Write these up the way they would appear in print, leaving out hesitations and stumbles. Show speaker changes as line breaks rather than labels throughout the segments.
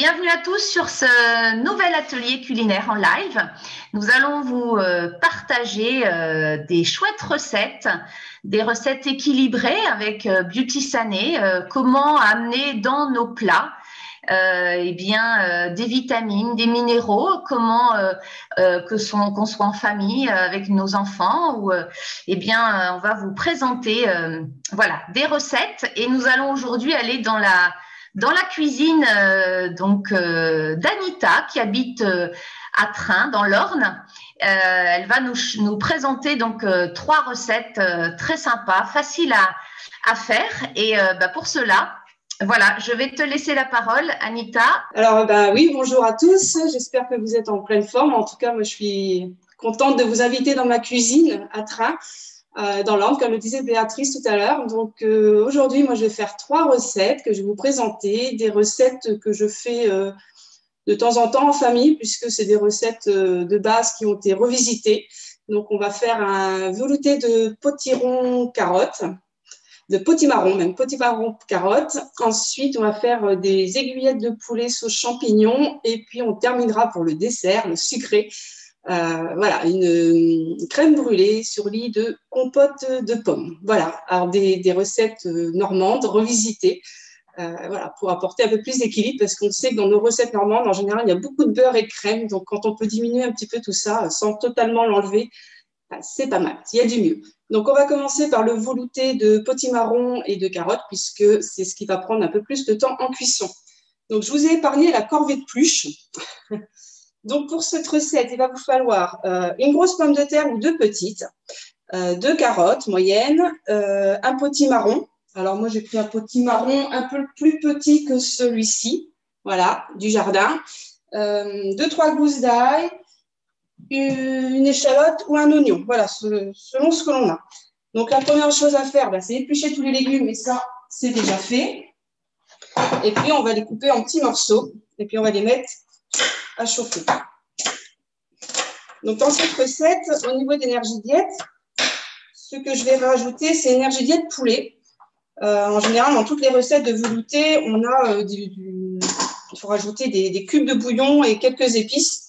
bienvenue à tous sur ce nouvel atelier culinaire en live. Nous allons vous partager des chouettes recettes, des recettes équilibrées avec Beauty Sané, comment amener dans nos plats des vitamines, des minéraux, comment qu'on soit en famille avec nos enfants ou on va vous présenter voilà des recettes et nous allons aujourd'hui aller dans la cuisine d'Anita qui habite à Train dans l'Orne. Elle va nous présenter donc 3 recettes très sympas, faciles à faire et pour cela voilà, je vais te laisser la parole, Anita.
Alors, oui, bonjour à tous. J'espère que vous êtes en pleine forme. En tout cas, moi, je suis contente de vous inviter dans ma cuisine à Train, dans l'Orne, comme le disait Béatrice tout à l'heure. Donc, aujourd'hui, moi, je vais faire 3 recettes que je vais vous présenter. Des recettes que je fais de temps en temps en famille, puisque c'est des recettes de base qui ont été revisitées. Donc, on va faire un velouté de potiron carotte. De potimarron, même potimarron carotte. Ensuite, on va faire des aiguillettes de poulet sauce champignons et puis on terminera pour le dessert, le sucré. Voilà, une crème brûlée sur lit de compote de pommes. Voilà, alors des recettes normandes revisitées. Voilà, pour apporter un peu plus d'équilibre parce qu'on sait que dans nos recettes normandes, en général, il y a beaucoup de beurre et de crème. Donc, quand on peut diminuer un petit peu tout ça sans totalement l'enlever, c'est pas mal, il y a du mieux. Donc, on va commencer par le velouté de potimarron et de carottes, puisque c'est ce qui va prendre un peu plus de temps en cuisson. Donc, je vous ai épargné la corvée de pluche. Donc, pour cette recette, il va vous falloir une grosse pomme de terre ou 2 petites, 2 carottes moyennes, un potimarron. Alors, moi, j'ai pris un potimarron un peu plus petit que celui-ci, voilà, du jardin, 2-3 gousses d'ail, une échalote ou un oignon, voilà, selon ce que l'on a. Donc, la première chose à faire, c'est éplucher tous les légumes, et ça, c'est déjà fait. Et puis, on va les couper en petits morceaux, et puis on va les mettre à chauffer. Donc, dans cette recette, au niveau d'énergie diète, ce que je vais rajouter, c'est énergie diète poulet. En général, dans toutes les recettes de velouté, on a il faut rajouter des cubes de bouillon et quelques épices.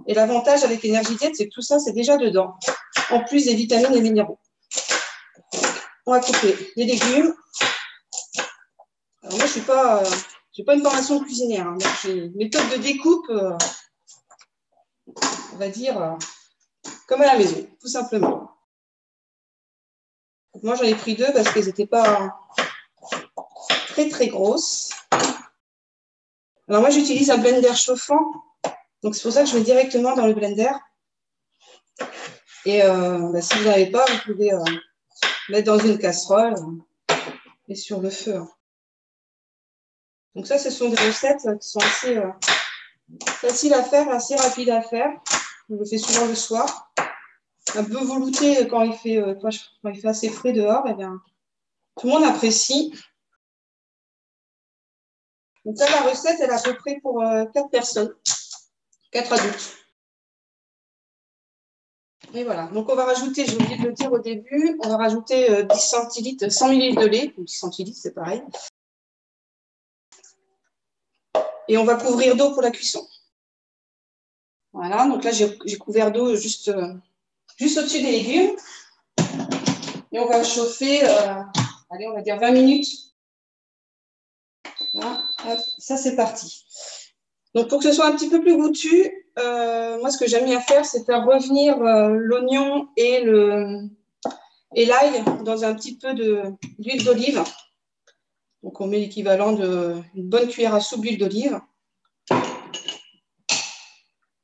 Et l'avantage avec l'énergie diète, c'est que tout ça, c'est déjà dedans, en plus des vitamines et minéraux. On va couper les légumes. Alors moi, je n'ai pas une formation de cuisinière. Hein, donc j'ai une méthode de découpe, on va dire, comme à la maison, tout simplement. Donc moi, j'en ai pris 2 parce qu'elles n'étaient pas très, très grosses. Alors moi, j'utilise un blender chauffant. Donc, c'est pour ça que je vais directement dans le blender. Et si vous n'avez pas, vous pouvez mettre dans une casserole et sur le feu. Donc ça, ce sont des recettes qui sont assez faciles à faire, assez rapides à faire. Je le fais souvent le soir. Un peu velouté quand il fait assez frais dehors. Eh bien, tout le monde apprécie. Donc là, la recette, elle est à peu près pour 4 personnes, 4 adultes. Et voilà, donc on va rajouter, j'ai oublié de le dire au début, on va rajouter 10 centilitres, 100 ml de lait, 10 centilitres, c'est pareil. Et on va couvrir d'eau pour la cuisson. Voilà, donc là j'ai couvert d'eau juste au-dessus des légumes. Et on va chauffer, allez, on va dire 20 minutes. Voilà, hop, ça c'est parti. Donc pour que ce soit un petit peu plus goûtu, moi ce que j'aime bien faire, c'est faire revenir l'oignon et l'ail dans un petit peu d'huile d'olive. Donc on met l'équivalent d'une bonne cuillère à soupe d'huile d'olive.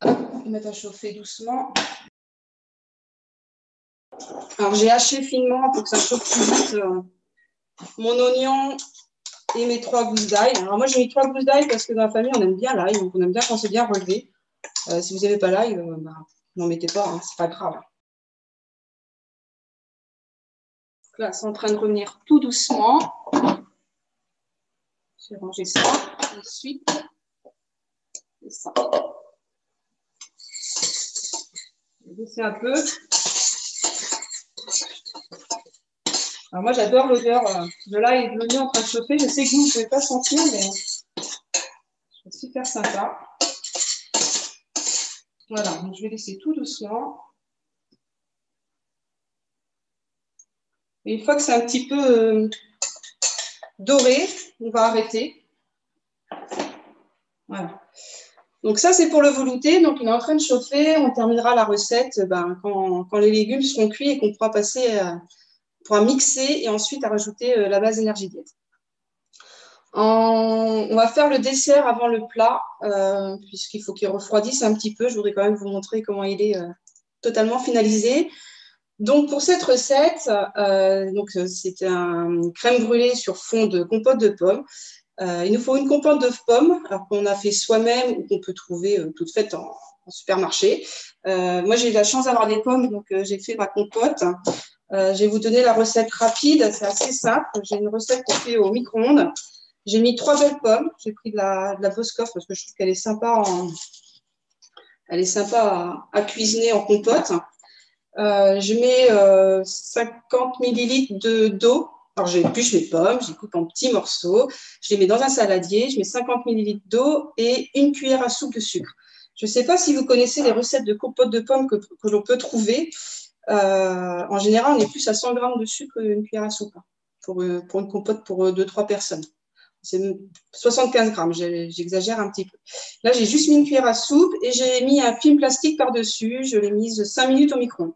On va mettre à chauffer doucement. Alors j'ai haché finement pour que ça chauffe plus vite mon oignon et mes 3 gousses d'ail. Alors moi j'ai mis 3 gousses d'ail parce que dans la famille on aime bien l'ail, donc on aime bien quand c'est bien relevé. Si vous n'avez pas l'ail, n'en mettez pas, hein, c'est pas grave. Donc là c'est en train de revenir tout doucement. Je vais ranger ça. Ensuite, et ça. Je vais baisser un peu. Alors moi j'adore l'odeur de l'ail et de l'oignon en train de chauffer. Je sais que vous ne pouvez pas sentir, mais je super sympa. Voilà, donc je vais laisser tout doucement. Et une fois que c'est un petit peu doré, on va arrêter. Voilà. Donc ça, c'est pour le velouté. Donc il est en train de chauffer. On terminera la recette quand les légumes seront cuits et qu'on pourra passer, pourra mixer et ensuite à rajouter la base énergie diète. On va faire le dessert avant le plat, puisqu'il faut qu'il refroidisse un petit peu. Je voudrais quand même vous montrer comment il est totalement finalisé. Donc pour cette recette, c'est un crème brûlée sur fond de compote de pommes. Il nous faut une compote de pommes, alors qu'on a fait soi-même ou qu'on peut trouver toute faite en supermarché. Moi, j'ai eu la chance d'avoir des pommes, donc j'ai fait ma compote. Je vais vous donner la recette rapide, c'est assez simple. J'ai une recette qu'on fait au micro-ondes. J'ai mis 3 belles pommes. J'ai pris de la Boscoff parce que je trouve qu'elle est sympa, à cuisiner en compote. Je mets 50 ml d'eau. Alors, j'épluche mes pommes, je les coupe en petits morceaux, je les mets dans un saladier, je mets 50 ml d'eau et une cuillère à soupe de sucre. Je ne sais pas si vous connaissez les recettes de compote de pommes que l'on peut trouver. En général, on est plus à 100 g de sucre qu'une cuillère à soupe pour une compote pour 2-3 personnes. C'est 75 grammes, j'exagère un petit peu. Là, j'ai juste mis une cuillère à soupe et j'ai mis un film plastique par-dessus. Je l'ai mise 5 minutes au micro-ondes.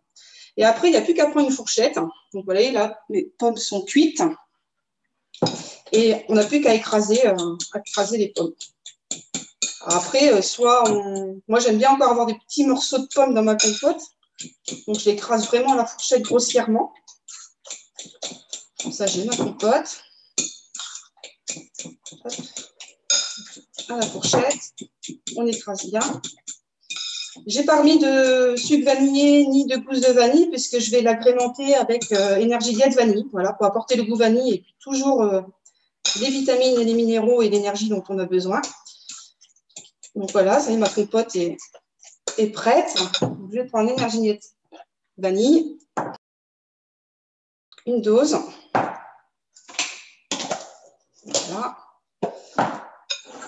Et après, il n'y a plus qu'à prendre une fourchette. Donc, voilà, là, mes pommes sont cuites. Et on n'a plus qu'à écraser les pommes. Alors après, moi, j'aime bien encore avoir des petits morceaux de pommes dans ma compote. Donc, je l'écrase vraiment à la fourchette grossièrement. Comme ça, j'ai ma compote. Hop. À la fourchette, on écrase bien. J'ai pas mis de sucre vanillé ni de gousse de vanille puisque je vais l'agrémenter avec énergie diète vanille, voilà, pour apporter le goût vanille et puis toujours les vitamines et les minéraux et l'énergie dont on a besoin. Donc voilà, ça y est, ma compote est prête. Donc, je vais prendre énergie diète vanille, une dose. Voilà.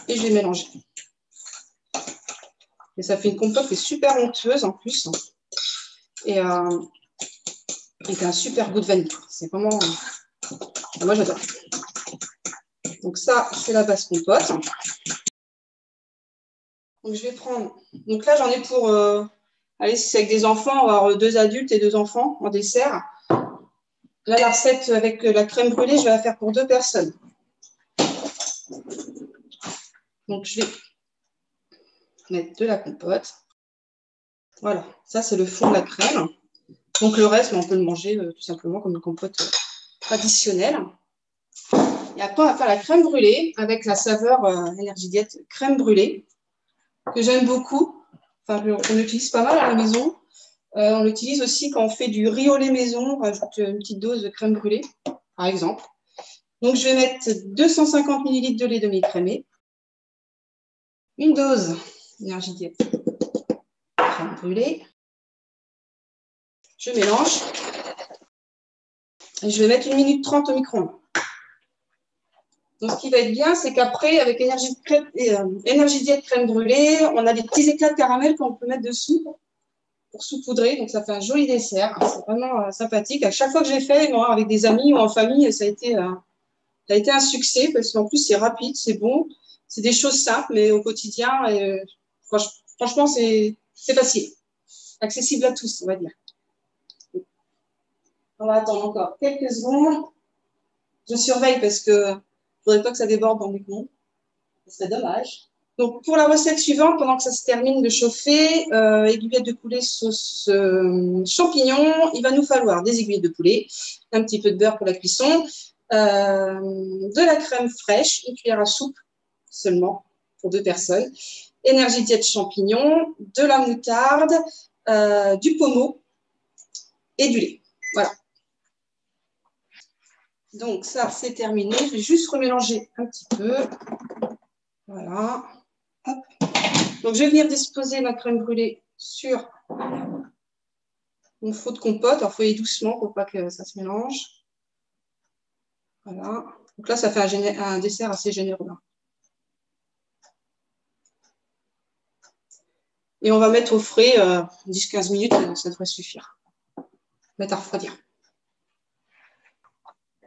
Et je vais mélanger. Et ça fait une compote qui est super onctueuse en plus. Et qui a un super goût de vanille. C'est vraiment... moi, j'adore. Donc ça, c'est la base compote. Donc je vais prendre... Donc là, j'en ai pour... allez, si c'est avec des enfants, on va avoir 2 adultes et 2 enfants en dessert. Là, la recette avec la crème brûlée, je vais la faire pour 2 personnes. Donc je vais mettre de la compote. Voilà, ça c'est le fond de la crème. Donc le reste, on peut le manger tout simplement comme une compote traditionnelle. Et après, on va faire la crème brûlée avec la saveur énergie diète crème brûlée, que j'aime beaucoup. Enfin, on l'utilise pas mal à la maison. On l'utilise aussi quand on fait du riz au lait maison. On rajoute une petite dose de crème brûlée, par exemple. Donc, je vais mettre 250 ml de lait demi-crémé, une dose d'énergie diète crème brûlée. Je mélange. Et je vais mettre 1 minute 30 au micro-ondes. Donc, ce qui va être bien, c'est qu'après, avec énergie diète crème brûlée, on a des petits éclats de caramel qu'on peut mettre dessous pour saupoudrer. Donc, ça fait un joli dessert. C'est vraiment sympathique. À chaque fois que j'ai fait, moi, avec des amis ou en famille, ça a été un succès parce qu'en plus, c'est rapide, c'est bon. C'est des choses simples, mais au quotidien, franchement, c'est facile. Accessible à tous, on va dire. On va attendre encore quelques secondes. Je surveille parce que je ne voudrais pas que ça déborde dans le micro-ondes. Ce serait dommage. Donc, pour la recette suivante, pendant que ça se termine de chauffer, aiguillettes de poulet sauce champignons, il va nous falloir des aiguillettes de poulet, un petit peu de beurre pour la cuisson, de la crème fraîche, une cuillère à soupe seulement pour 2 personnes, énergie diète champignons, de la moutarde, du pommeau et du lait. Voilà. Donc, ça, c'est terminé. Je vais juste remélanger un petit peu. Voilà. Hop. Donc, je vais venir disposer ma crème brûlée sur mon fond de compote. Alors, il faut y aller doucement pour pas que ça se mélange. Voilà. Donc là, ça fait un dessert assez généreux. Et on va mettre au frais 10-15 minutes, ça devrait suffire. Mettre à refroidir.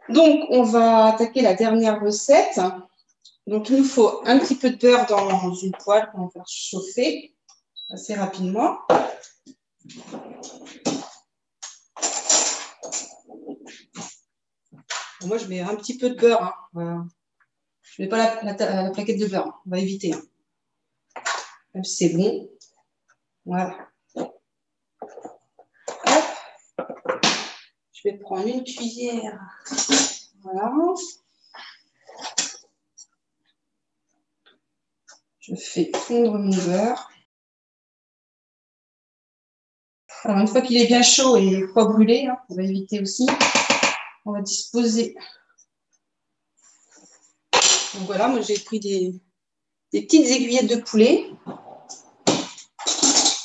Donc, on va attaquer la dernière recette. Donc, il nous faut un petit peu de beurre dans une poêle qu'on va faire chauffer assez rapidement. Moi, je mets un petit peu de beurre. Hein. Voilà. Je ne mets pas la plaquette de beurre. On va éviter. Hein. Même si c'est bon. Voilà. Hop. Je vais prendre une cuillère. Voilà. Je fais fondre mon beurre. Alors, une fois qu'il est bien chaud et pas brûlé, hein, on va éviter aussi, on va disposer. Donc voilà, moi j'ai pris des petites aiguillettes de poulet.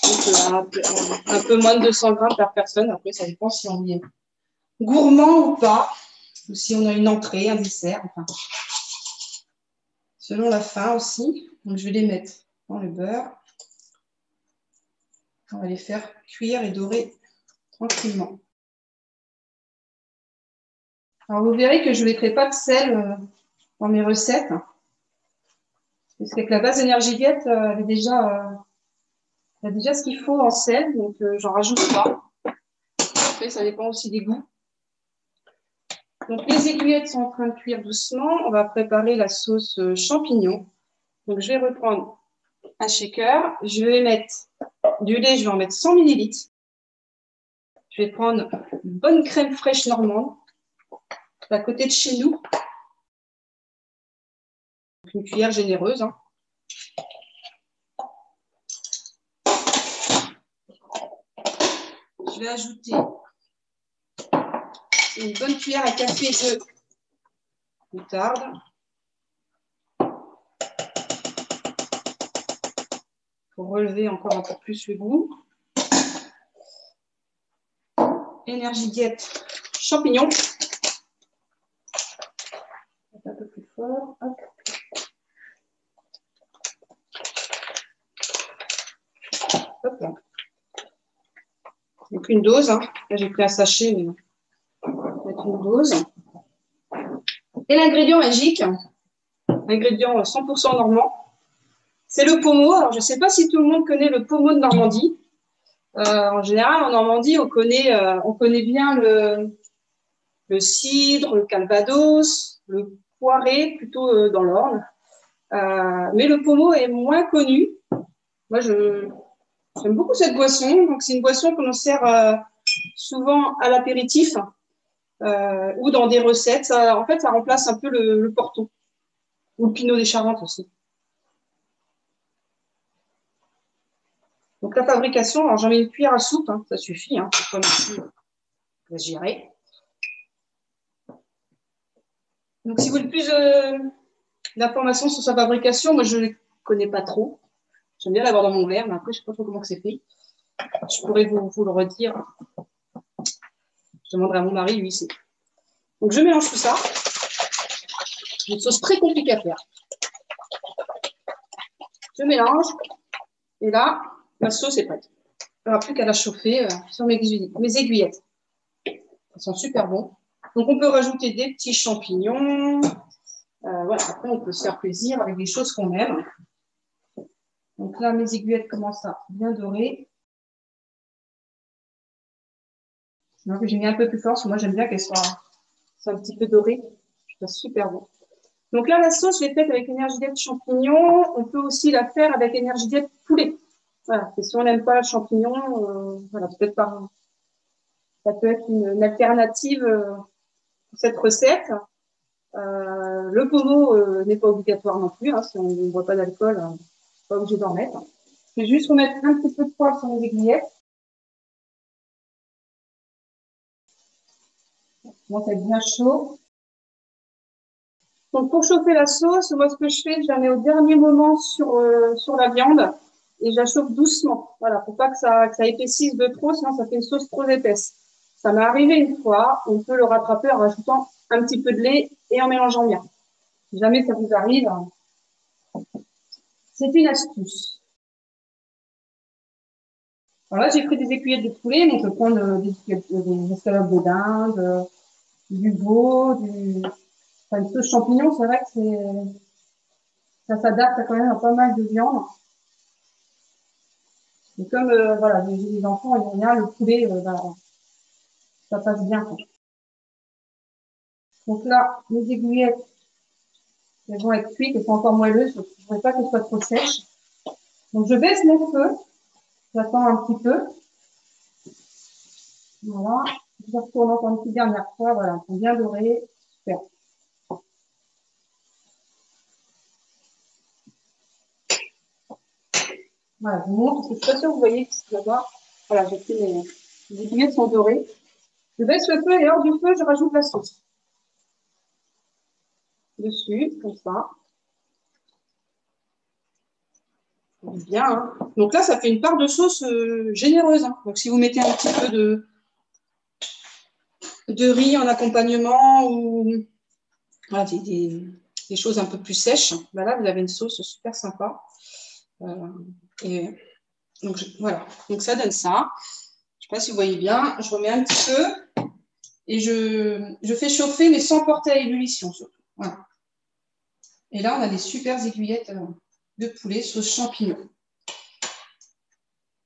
Donc, un peu moins de 200 grammes par personne. Après, ça dépend si on est gourmand ou pas. Ou si on a une entrée, un dessert. Enfin, selon la faim aussi. Donc, je vais les mettre dans le beurre. On va les faire cuire et dorer tranquillement. Alors, vous verrez que je ne mettrai pas de sel dans mes recettes. Parce qu'avec la base Energiliette, elle a déjà ce qu'il faut en sel. Donc, j'en rajoute pas. Après, ça dépend aussi des goûts. Donc, les aiguillettes sont en train de cuire doucement. On va préparer la sauce champignon. Donc, je vais reprendre un shaker. Je vais mettre du lait. Je vais en mettre 100 ml. Je vais prendre une bonne crème fraîche normande. À côté de chez nous. Une cuillère généreuse. Hein. Je vais ajouter une bonne cuillère à café de moutarde. Pour relever encore un peu plus le goût. Energiliette champignon. Un peu plus fort. Hop. Hop là. Donc une dose. Hein. Là, j'ai pris un sachet, mais on va mettre une dose. Et l'ingrédient magique, l'ingrédient 100% normand, c'est le pommeau. Alors, je ne sais pas si tout le monde connaît le pommeau de Normandie. En général, en Normandie, on connaît bien le cidre, le calvados, le poiré, plutôt dans l'Orne. Mais le pommeau est moins connu. Moi, j'aime beaucoup cette boisson. Donc, c'est une boisson que l'on sert souvent à l'apéritif ou dans des recettes. En fait, ça remplace un peu le Porto ou le Pinot des Charentes aussi. Donc, la fabrication, alors j'en mets une cuillère à soupe, hein, ça suffit, hein, c'est pas non plus exagéré. Donc, si vous voulez plus d'informations sur sa fabrication, moi, je ne les connais pas trop. J'aime bien l'avoir dans mon verre, mais après, je ne sais pas trop comment c'est fait. Je pourrais vous le redire. Je demanderai à mon mari, lui, c'est. Donc, je mélange tout ça. Une sauce très compliquée à faire. Je mélange. Et là, ma sauce est prête. Il n'y aura plus qu'à la chauffer sur mes aiguillettes. Elles sont super bons. Donc, on peut rajouter des petits champignons. Voilà. Après, on peut se faire plaisir avec des choses qu'on aime. Donc là, mes aiguillettes commencent à bien dorer. Donc, j'ai mis un peu plus fort, parce que moi, j'aime bien qu'elles soient un petit peu dorées. C'est super bon. Donc là, la sauce, je l'ai faite avec Energiliette champignon. On peut aussi la faire avec Energiliette poulet. Voilà. Et si on n'aime pas le champignon, voilà, peut-être pas. Ça peut être une alternative pour cette recette. Le pommeau n'est pas obligatoire non plus. Hein, si on ne boit pas d'alcool, on n'est pas obligé d'en mettre. Je vais juste remettre un petit peu de poivre sur mes aiguillettes. Bon, ça va être bien chaud. Donc, pour chauffer la sauce, moi, ce que je fais, je la mets au dernier moment sur la viande et je la chauffe doucement. Voilà, pour pas que ça épaississe de trop, sinon ça fait une sauce trop épaisse. Ça m'est arrivé une fois, on peut le rattraper en rajoutant un petit peu de lait et en mélangeant bien. Si jamais ça vous arrive, c'est une astuce. Voilà, j'ai pris des écuillettes de poulet, donc je peux prendre des escalopes de dinde, du veau, enfin, une sauce champignon, c'est vrai que ça s'adapte quand même à pas mal de viande. Et comme voilà, j'ai des enfants, ils aiment bien le poulet, ça passe bien, quoi. Donc là, les aiguillettes, elles vont être cuites, elles sont encore moelleuses, je ne voudrais pas qu'elles soient trop sèches. Donc je baisse mon feu, j'attends un petit peu. Voilà, je retourne encore une petite dernière fois, voilà, elles sont bien dorées, super. Voilà, je vous montre, parce que je suis pas sûre que vous voyez ce que je vois. Voilà, j'ai fait les aiguillettes sont dorées. Je baisse le feu et hors du feu, je rajoute la sauce. Dessus, comme ça. Bien, hein. Donc là, ça fait une part de sauce généreuse, hein. Donc si vous mettez un petit peu de riz en accompagnement ou voilà, des choses un peu plus sèches, ben là, vous avez une sauce super sympa. Et donc, voilà, donc ça donne ça. Je ne sais pas si vous voyez bien, je remets un petit peu et je fais chauffer, mais sans porter à ébullition surtout. Voilà. Et là, on a des super aiguillettes de poulet sauce champignon.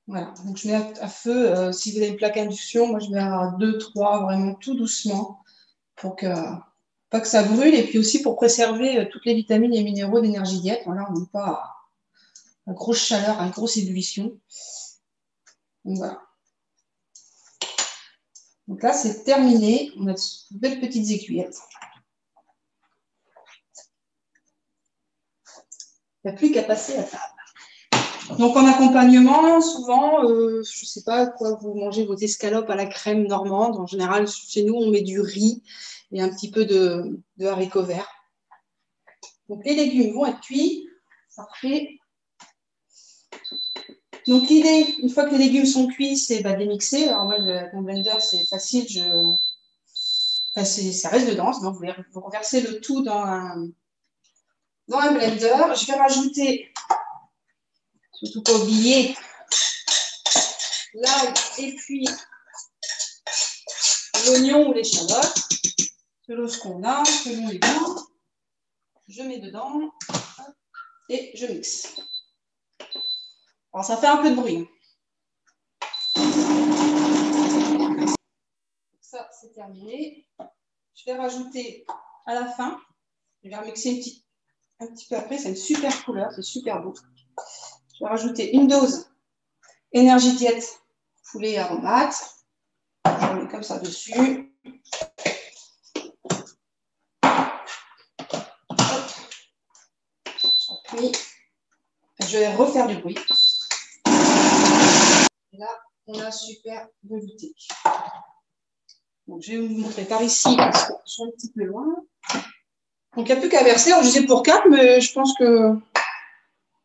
Voilà, donc je mets à feu, si vous avez une plaque induction, moi je mets à 2, 3, vraiment tout doucement, pour que pas que ça brûle, et puis aussi pour préserver toutes les vitamines et minéraux d'énergie diète. Là, on n'est pas à grosse chaleur, à grosse ébullition. Donc voilà. Donc là, c'est terminé. On a de belles petites aiguillettes. Il n'y a plus qu'à passer à table. Donc en accompagnement, souvent, je ne sais pas quoi, vous mangez vos escalopes à la crème normande. En général, chez nous, on met du riz et un petit peu de haricots verts. Donc les légumes vont être cuits. Parfait. Donc l'idée, une fois que les légumes sont cuits, c'est de les mixer. Alors moi, avec mon blender, c'est facile. Enfin, ça reste dedans. Donc vous renversez le tout dans un blender. Je vais rajouter, surtout pas oublier, l'ail et puis l'oignon ou l'échalote, selon ce qu'on a, selon les goûts. Je mets dedans et je mixe. Alors ça fait un peu de bruit. Ça, c'est terminé. Je vais rajouter à la fin, je vais remixer un petit peu après, c'est une super couleur, c'est super beau. Je vais rajouter une dose énergie diète poulet aromate. Je mets comme ça dessus. J'appuie. Je vais refaire du bruit. Et là, on a super velouté. Donc, je vais vous montrer par ici parce que je suis un petit peu loin. Donc, il n'y a plus qu'à verser. Alors, je disais pour 4, mais je pense que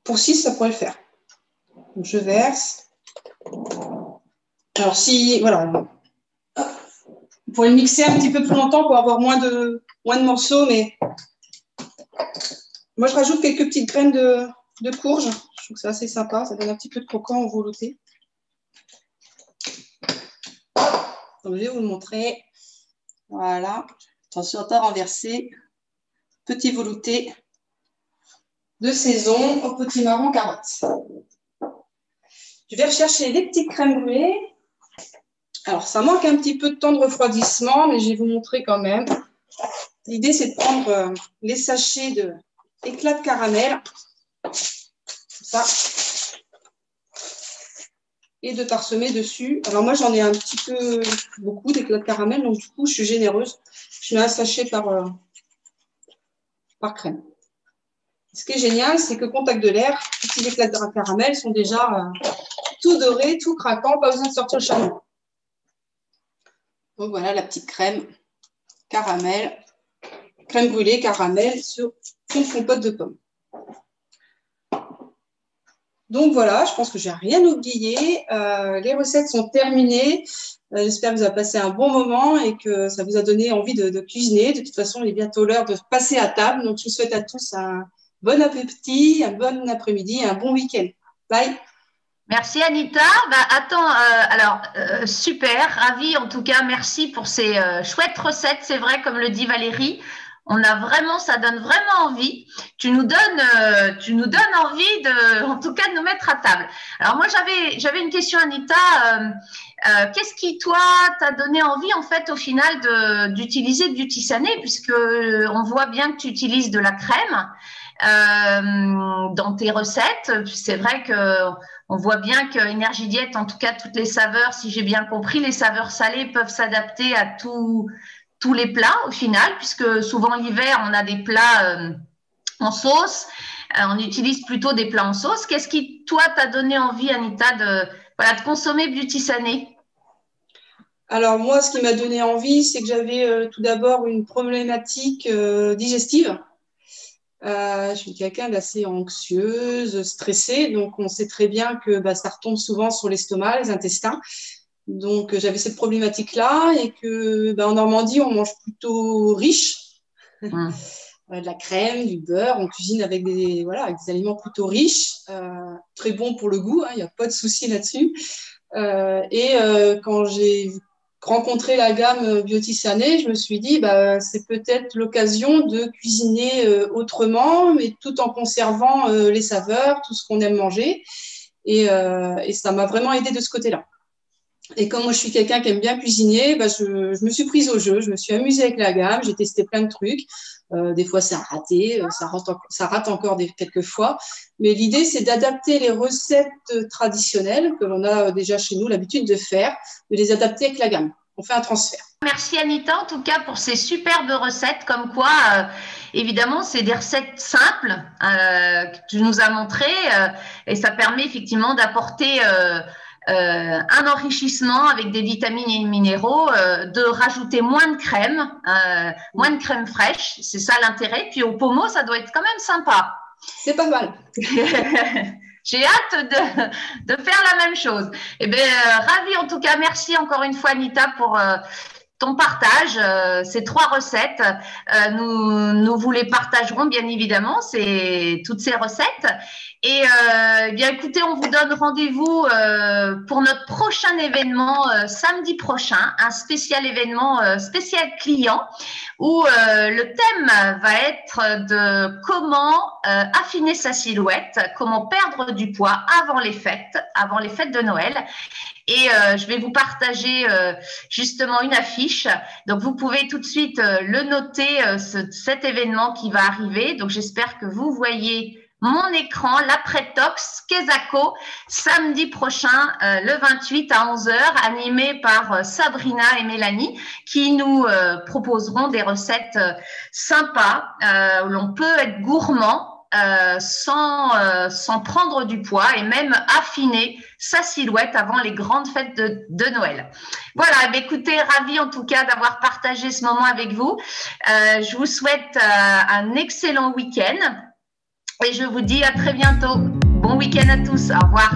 pour 6, ça pourrait le faire. Donc, je verse. Alors, si, voilà, vous pourrez le mixer un petit peu plus longtemps pour avoir moins de morceaux, mais moi, je rajoute quelques petites graines de courge. Je trouve que c'est assez sympa. Ça donne un petit peu de croquant au velouté. Donc, je vais vous le montrer. Voilà. Attention à ne pas renverser. Petit velouté de saison au potimarron carotte. Je vais rechercher les petites crèmes brûlées. Alors, ça manque un petit peu de temps de refroidissement, mais je vais vous montrer quand même. L'idée, c'est de prendre les sachets d'éclats de caramel, comme ça, et de parsemer dessus. Alors, moi, j'en ai un petit peu beaucoup d'éclats de caramel, donc du coup, je suis généreuse. Je mets un sachet par crème. Ce qui est génial, c'est que contact de l'air, les petits éclats de caramel sont déjà tout dorés, tout craquant, pas besoin de sortir le charbon. Donc voilà la petite crème caramel, crème brûlée caramel sur une compote de pommes. Donc voilà, je pense que je n'ai rien oublié. Les recettes sont terminées. J'espère que vous avez passé un bon moment et que ça vous a donné envie de cuisiner. De toute façon, il est bientôt l'heure de passer à table. Donc je vous souhaite à tous un bon appétit, un bon après-midi et un bon week-end. Bye!
Merci Anita. Attends, super, ravie en tout cas. Merci pour ces chouettes recettes. C'est vrai, comme le dit Valérie, ça donne vraiment envie. Tu nous donnes envie en tout cas, de nous mettre à table. Alors moi, j'avais une question, Anita. Qu'est-ce qui, toi, t'a donné envie, en fait, au final, d'utiliser Beauty Sané, puisque on voit bien que tu utilises de la crème dans tes recettes. C'est vrai que on voit bien que Énergie Diète, en tout cas, toutes les saveurs, si j'ai bien compris, les saveurs salées peuvent s'adapter à tous les plats au final, puisque souvent l'hiver, on a des plats en sauce. On utilise plutôt des plats en sauce. Qu'est-ce qui, toi, t'a donné envie, Anita, de consommer Beauty Sané?
Alors moi, ce qui m'a donné envie, c'est que j'avais tout d'abord une problématique digestive. Je suis quelqu'un d'assez anxieuse, stressée, donc on sait très bien que ça retombe souvent sur l'estomac, les intestins. Donc j'avais cette problématique-là et que en Normandie, on mange plutôt riche, de la crème, du beurre, on cuisine avec des aliments plutôt riches, très bons pour le goût, il n'y a pas de souci là-dessus. Quand j'ai rencontré la gamme Beauty Sané, je me suis dit c'est peut-être l'occasion de cuisiner autrement, mais tout en conservant les saveurs, tout ce qu'on aime manger. Et ça m'a vraiment aidé de ce côté-là. Et comme moi, je suis quelqu'un qui aime bien cuisiner, je me suis prise au jeu, je me suis amusée avec la gamme, j'ai testé plein de trucs. Des fois, ça a raté, ça rate encore quelques fois. Mais l'idée, c'est d'adapter les recettes traditionnelles que l'on a déjà chez nous l'habitude de faire, de les adapter avec la gamme. On fait un transfert.
Merci Anita, en tout cas, pour ces superbes recettes, comme quoi, évidemment, c'est des recettes simples que tu nous as montrées et ça permet effectivement d'apporter un enrichissement avec des vitamines et minéraux, de rajouter moins de crème fraîche, c'est ça l'intérêt. Puis au pommeau, ça doit être quand même sympa.
C'est pas mal.
J'ai hâte de faire la même chose. Eh bien, ravie en tout cas. Merci encore une fois, Anita, pour ton partage, ces 3 recettes. Nous vous les partagerons, bien évidemment, toutes ces recettes. Et bien, écoutez, on vous donne rendez-vous pour notre prochain événement samedi prochain, un spécial événement spécial client, où le thème va être de comment affiner sa silhouette, comment perdre du poids avant les fêtes de Noël. Et je vais vous partager justement une affiche. Donc, vous pouvez tout de suite le noter, cet événement qui va arriver. Donc, j'espère que vous voyez mon écran, l'après-tox Kesako, samedi prochain, le 28 à 11h, animé par Sabrina et Mélanie, qui nous proposeront des recettes sympas, où l'on peut être gourmand, sans prendre du poids et même affiner sa silhouette avant les grandes fêtes de Noël. Voilà, écoutez, ravie en tout cas d'avoir partagé ce moment avec vous. Je vous souhaite un excellent week-end et je vous dis à très bientôt. Bon week-end à tous, au revoir.